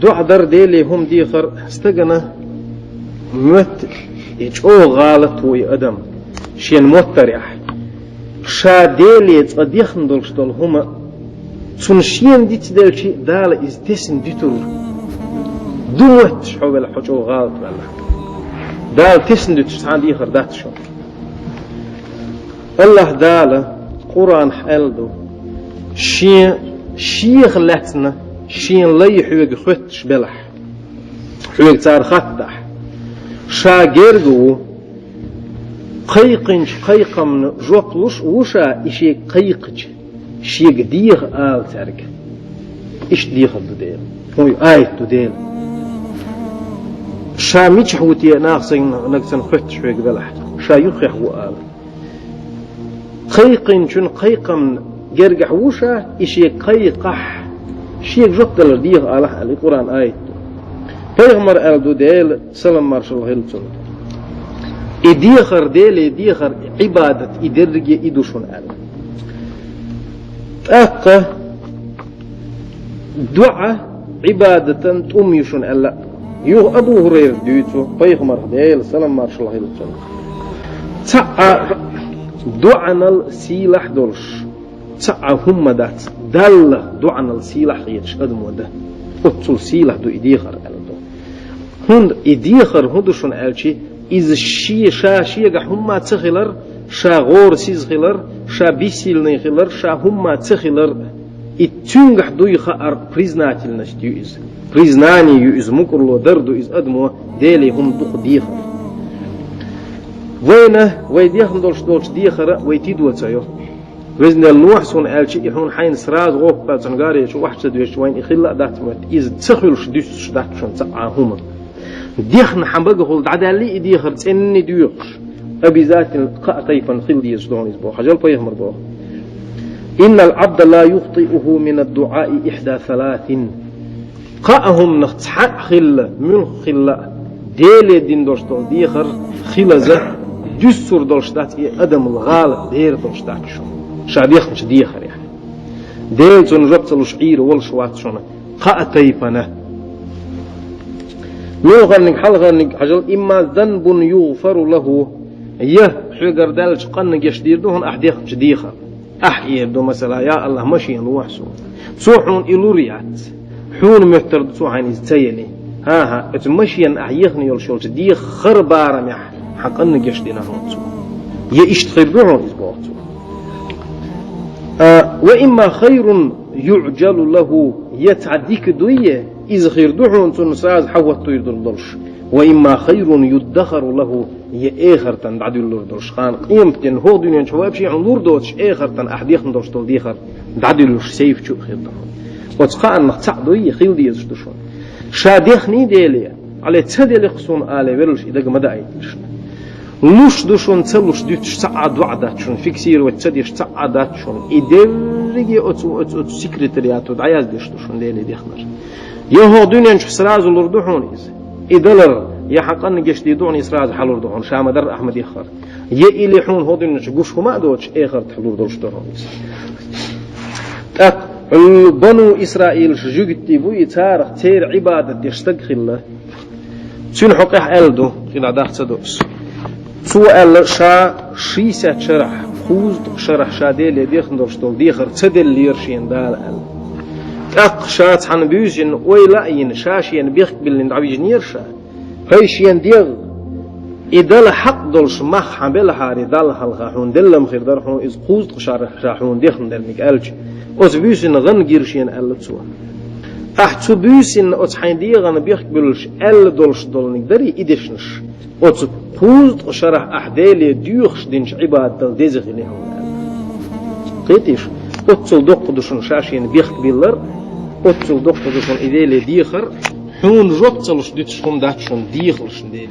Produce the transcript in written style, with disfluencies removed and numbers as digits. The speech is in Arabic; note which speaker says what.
Speaker 1: دو در ديلي هم ديخر استغنا مت يجو غالط وي ادم شين متريح شا ديلي تصديخن دولشتول هما تنشين دي تدلشي دال از تسن ديتور دوت حول حجو غالط والله دال تسن ديتور سان ديخر دات شو الله دال قرآن حلدو شيخ لاتنا شين لي حوق ختش بلح حوق تار خطح شاگردو قيقم جوقلوش وشا إشي قيقج شيق ديغ آل تارك إش ديغ دوديل هوي آيت دوديل شا ميتش هوتي ناقصين نقصن ختش حوق بلح شا يخيح وآل قيقم جرجح وشا إشي قيقح شيء جوقتل ديغ على القرآن آيت پیغمبر الدو ديل سلام مارشال هيلتون إديخر ديل إديخر عبادة إدرجي إدوشون آل تأقى دعاء عبادة تأميشون آل يو أبو هرير ديوتو پیغمبر ديل سلام مارشال هيلتون تأقى دعاء السيلح دولش تأقى هم دات دل دعاء السيلح يتش أدمو ده أتصل سيلح دو إديخر آل هند إديخر هندوشون آلشي إذا شا شيغا هما تخيلر شا غور سيز خيلر شا بيسيلني خيلر شا هما تخيلر إتونغح دويخا أر بريزناتل نشتيو إز بريزناني يو إز مكرلو دردو إز أدمو ديلي هم دوخ ديخر ويديخن دولش ديخر ويتيدو تايو وزن النوحسون آلشي إحون حين سراز غوك بالتنغاري شو واحد سدويش وين إخلا داتمت إذا تخيلش ديش داتشون تقع هما ديخن حنبقى هول عدالي ديخر تسني ديوقش أبي ذات قاطيفا خلدي يصدون يسبو حجل بيهمر بو إن العبد لا يخطئه من الدعاء إحدى ثلاث قاهم نختحق خل من خل ديلي دين دوشتول ديخر خلزة جسر دوشتات أدم الغالب دير دوشتات شو شعبيخ مش ديخر يعني ديل تون ربط الشعير والشوات شونه قاطيفنا يوغنك حلغنك حجل إما ذنب يغفر له حجر دالش قنك يشديردوهن أحديخ جديخة أحيردو مثلا يا الله مشي نوحسو سوحون إلوريات حون مهتر سوحين إزتيني ها اتمشيا أحيخني يلشول جديخ خربارا مح حقنك يشدينا هونسو يشتخردوهن إزبوتو وإما خير يعجل له يتعديك دوية إذا خير دحون تنساز حوت يدلش وإما خير يدخر له يآخر تن بعد يدلش خان قيمتن هو دنيا شواب شيء عن دوتش آخر تن أحديخ ندوش تل ديخر بعد يدلش سيف شو خير دحون وتقان نقطع دوية خيل ديش دشون شاديخني ديلي على تدل قصون آله ولش إذا ما دايتش لوش دشون تلوش ديتش تعاد وعدات شون فيكسير وتديش تعادات شون إدرجي أتو سكرتريات ودعياز ديش دشون ديلي ديخنر يهو دنيا نش سراز الردوحون إز إدلر يحقن جشديدون إسراز حلور دهون شام در أحمد يخر يإلحون هو دنيا نش جوش هما دوتش آخر تحلور دولش دهون إز بنو إسرائيل شجوجتي بو يتارخ تير عبادة يشتغل الله تون حقيح ألدو خلا داخل تدوس سؤال شا شيسة شرح خوزد شرح شاديل يديخن دولش دول ديخر تدل ليرشين دال شات حن بيوزن ويلاين شاشين بيخ باللي عبيج نيرشا هيشين ديغ إدال حق دولش مخ حبل حاري دال حلقاحون دلم خير درحون إز خوزد شرحون ديخن دلمك ألج أوت بيوزن غن جيرشين ألتسوا أحتو بيوزن أوت حين ديغن بيخ بالش أل دولش دولنك دري إدشنش أوت خوزد شرح أحدالي ديوخش دينش عباد دل ديزغ لهم قيتيش أوتل دوق دوشن شاشين بيخ باللر أوتل دوق دوشن إذا ديخر حون جوبتلش ديتشهم داتشون ديخلش ديلي